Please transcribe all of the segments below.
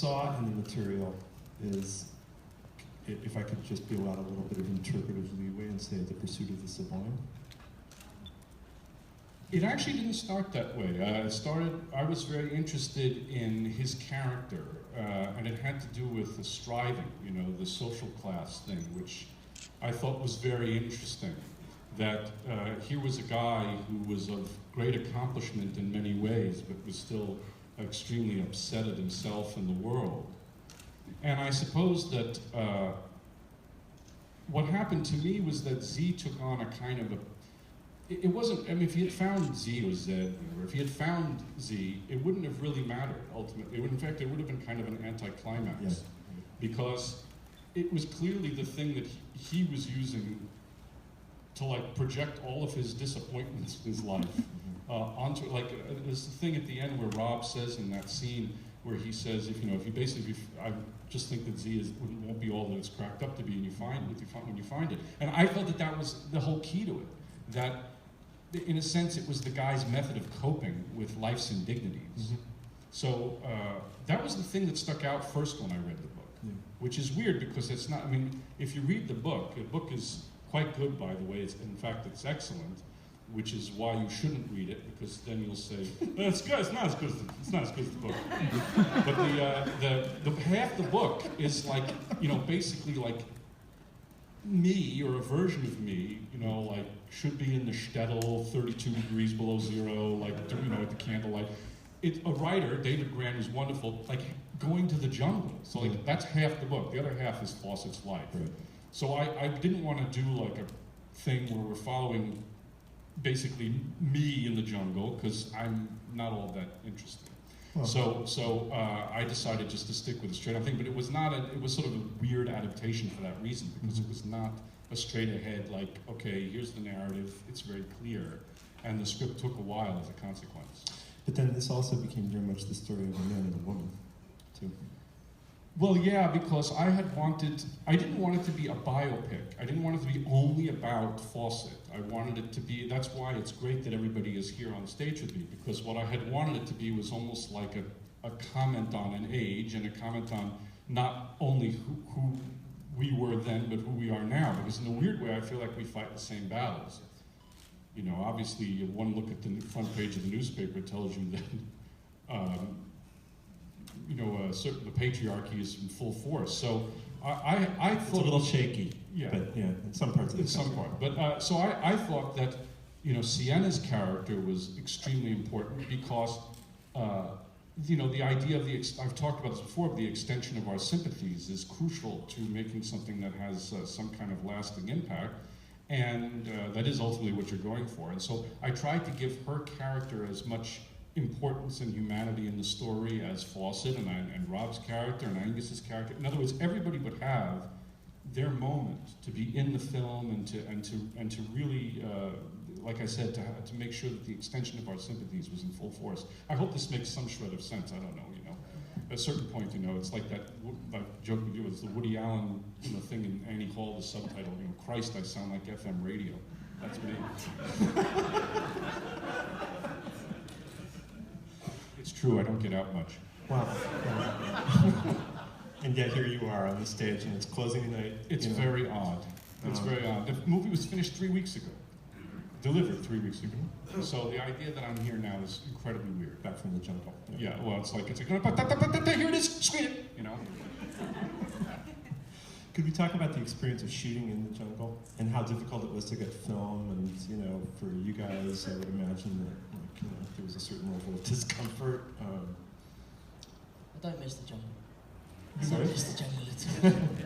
saw in the material is, if I could just be allowed a little bit of interpretive leeway and say the pursuit of the sublime? It actually didn't start that way. I was very interested in his character, and it had to do with the striving, you know, the social class thing, which I thought was very interesting. That here was a guy who was of great accomplishment in many ways, but was still extremely upset at himself and the world. And I suppose that what happened to me was that Z took on a kind of a, it wasn't, I mean, if he had found Z or Z, or if he had found Z, it wouldn't have really mattered, ultimately. In fact, it would have been kind of an anticlimax. Yes. Because it was clearly the thing that he was using to, like, project all of his disappointments in his life onto, like, there's the thing at the end where Rob says in that scene where he says, if you basically, I just think that Z won't be all that it's cracked up to be, and when you find it. And I felt that that was the whole key to it. That, in a sense, it was the guy's method of coping with life's indignities. Mm-hmm. So that was the thing that stuck out first when I read the book, which is weird because it's not, I mean, if you read the book is quite good, by the way. In fact, it's excellent, which is why you shouldn't read it, because then you'll say, well, it's good. It's not as good as the book. But the half the book is like, basically like me, or a version of me, like should be in the shtetl, 32 degrees below zero, like with the candlelight. A writer, David Grant, who's wonderful, like going to the jungle. So like that's half the book. The other half is Fawcett's life. Right. So I didn't want to do like a thing where we're following basically me in the jungle, because I'm not all that interested. Well, so I decided just to stick with a straight on thing, but it was sort of a weird adaptation for that reason, because it was not a straight ahead, like, okay, here's the narrative, it's very clear, and the script took a while as a consequence. But then this also became very much the story of a man and a woman, too. Well, yeah, because I didn't want it to be a biopic. I didn't want it to be only about Fawcett. I wanted it to be, that's why it's great that everybody is here on stage with me, because what I had wanted it to be was almost like a comment on an age, and a comment on not only who we were then, but who we are now. Because in a weird way, I feel like we fight the same battles. Obviously, one look at the front page of the newspaper tells you that the patriarchy is in full force. So I thought it's a little shaky. Yeah, but yeah, in some parts of it. In some part, but so I thought that Sienna's character was extremely important because the idea of I've talked about this before, the extension of our sympathies is crucial to making something that has some kind of lasting impact, and that is ultimately what you're going for. And so I tried to give her character as much importance and humanity in the story as Fawcett and Rob's character and Angus's character. In other words, everybody would have their moment to be in the film and to really, like I said, to make sure that the extension of our sympathies was in full force. I hope this makes some shred of sense. I don't know. At a certain point, it's like that joke we do. It's the Woody Allen thing in Annie Hall, the subtitle. Christ, I sound like FM radio. That's me. It's true, I don't get out much. Wow. And yet here you are on the stage, and it's closing night. It's very odd. It's very odd. The movie was finished 3 weeks ago. Delivered 3 weeks ago. So the idea that I'm here now is incredibly weird. Back from the jungle. Yeah, well, it's like, here it is, screen it, Could we talk about the experience of shooting in the jungle and how difficult it was to get film, and for you guys, I would imagine that there was a certain level of discomfort. I don't miss the jungle. Sorry? I don't miss the jungle at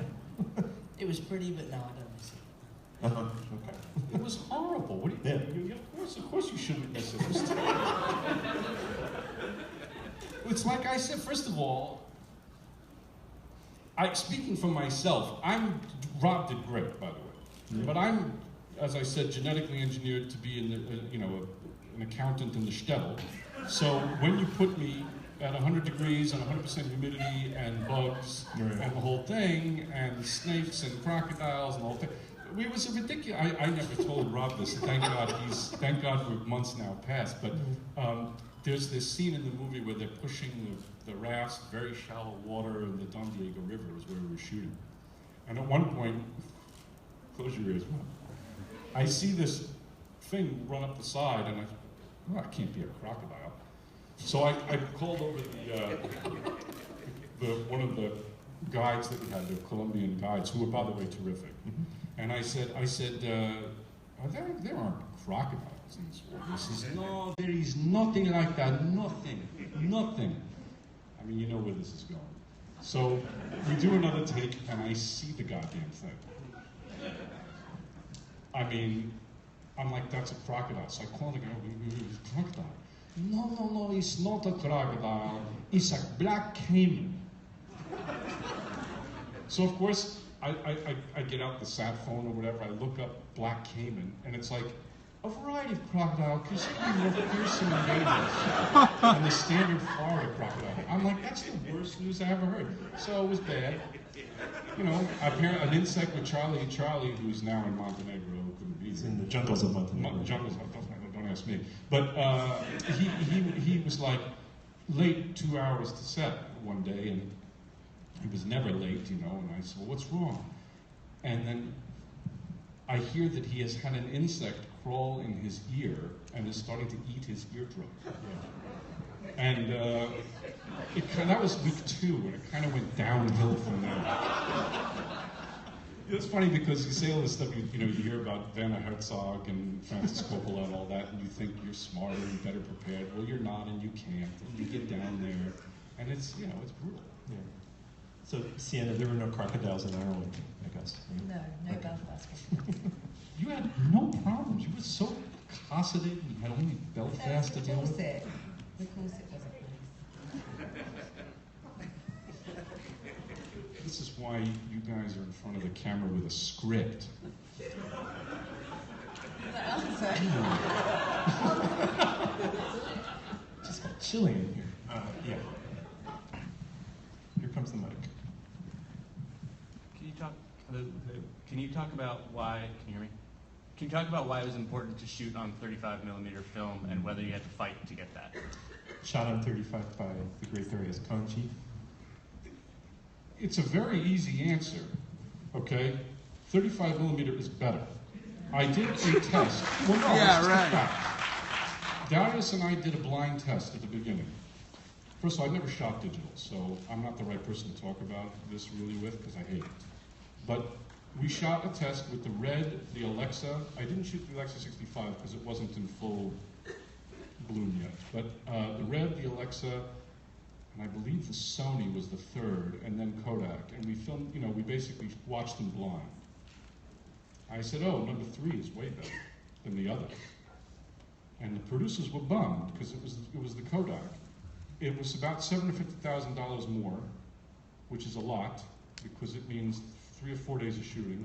all. It was pretty, but no, I don't miss it. Okay. It was horrible. What do you? Yeah. Of course, you shouldn't miss it. It's like I said. First of all, speaking for myself, Rob did great, by the way. Yeah. But I'm, as I said, genetically engineered to be an accountant in the shtetl. So when you put me at 100 degrees and 100% humidity and bugs and the whole thing, and snakes and crocodiles and the whole thing, it was ridiculous. I never told Rob this. Thank God for months now past. But there's this scene in the movie where they're pushing the rafts, very shallow water, and the Don Diego River is where we were shooting. And at one point, close your ears, I see this thing run up the side, and it can't be a crocodile. So I called over one of the guides that we had, the Colombian guides, who were, by the way, terrific. And I said, there aren't crocodiles in this water. He says, no, there is nothing like that, nothing. I mean, you know where this is going. So we do another take, and I see the goddamn thing. I mean, I'm like, that's a crocodile. So I call the guy, crocodile. No, it's not a crocodile. It's a black caiman. So of course, I get out the sat phone or whatever, I look up black caiman, and it's like, a variety of crocodile, because you can be more fearsome and dangerous than the standard Florida crocodile. I'm like, that's the worst news I ever heard. So it was bad. You know, apparently an insect with Charlie, who's now in Montenegro, couldn't be. He's in the jungles of Montenegro. Don't ask me. But he was like late 2 hours to set one day, and he was never late, you know. And I said, well, what's wrong? And then I hear that he has had an insect crawl in his ear and is starting to eat his eardrum. Yeah. And that was week 2, and it kind of went downhill from there. It's funny because you say all this stuff, you hear about Werner Herzog and Francis Coppola and all that, and you think you're smarter and better prepared. Well, you're not, and you can't. And you get down there, and it's brutal. Yeah. So, Sienna, there were no crocodiles in Ireland, I guess. Right? No Belfast. You had no problems. You were so cosseted. You had only Belfast to deal with. Of course it wasn't nice. This is why you guys are in front of the camera with a script. Just got chilly in here. Yeah. Here comes the mic. Can you talk about why? Can you hear me? Can you talk about why it was important to shoot on 35mm film and whether you had to fight to get that? Shot on 35 by the great Darius Conchi. It's a very easy answer, okay? 35mm is better. I did a test. Well, no, yeah, it's right. Fact. Darius and I did a blind test at the beginning. First of all, I never shot digital, so I'm not the right person to talk about this really with because I hate it. But we shot a test with the Red, the Alexa. I didn't shoot the Alexa 65 because it wasn't in full bloom yet. But the Red, the Alexa, and I believe the Sony was the third, and then Kodak. And we filmed, we basically watched them blind. I said, oh, number 3 is way better than the others. And the producers were bummed because it was the Kodak. It was about $750,000 more, which is a lot because it means 3 or 4 days of shooting.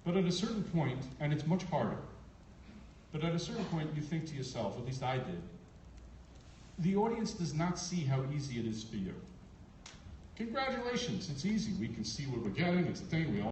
But at a certain point, and it's much harder, but at a certain point you think to yourself, at least I did, the audience does not see how easy it is for you. Congratulations, it's easy. We can see what we're getting, it's a thing, we all